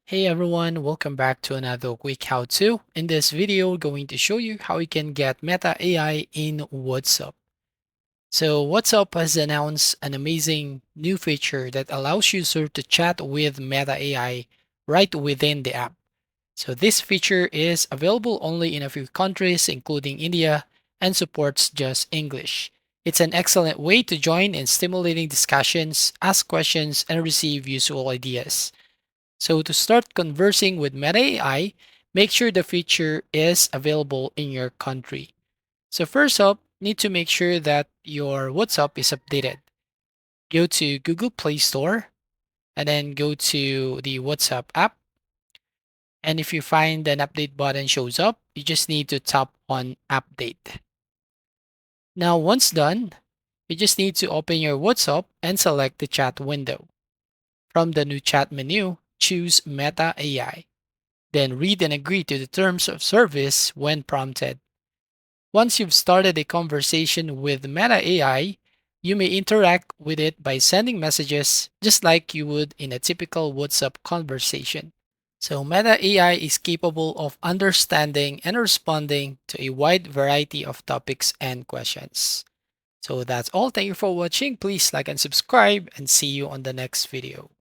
Hey everyone, welcome back to another quick how-to. In this video, we're going to show you how you can get Meta AI in WhatsApp. So WhatsApp has announced an amazing new feature that allows users to chat with Meta AI right within the app. So this feature is available only in a few countries, including India, and supports just English. It's an excellent way to join in stimulating discussions, ask questions, and receive useful ideas. So to start conversing with Meta AI, make sure the feature is available in your country. So first up, need to make sure that your WhatsApp is updated. Go to Google Play Store and then go to the WhatsApp app. And if you find an update button shows up, you just need to tap on update. Now, once done, you just need to open your WhatsApp and select the chat window. From the new chat menu, choose Meta AI. Then read and agree to the terms of service when prompted. Once you've started a conversation with Meta AI, you may interact with it by sending messages just like you would in a typical WhatsApp conversation. So, Meta AI is capable of understanding and responding to a wide variety of topics and questions. So, that's all. Thank you for watching. Please like and subscribe, and see you on the next video.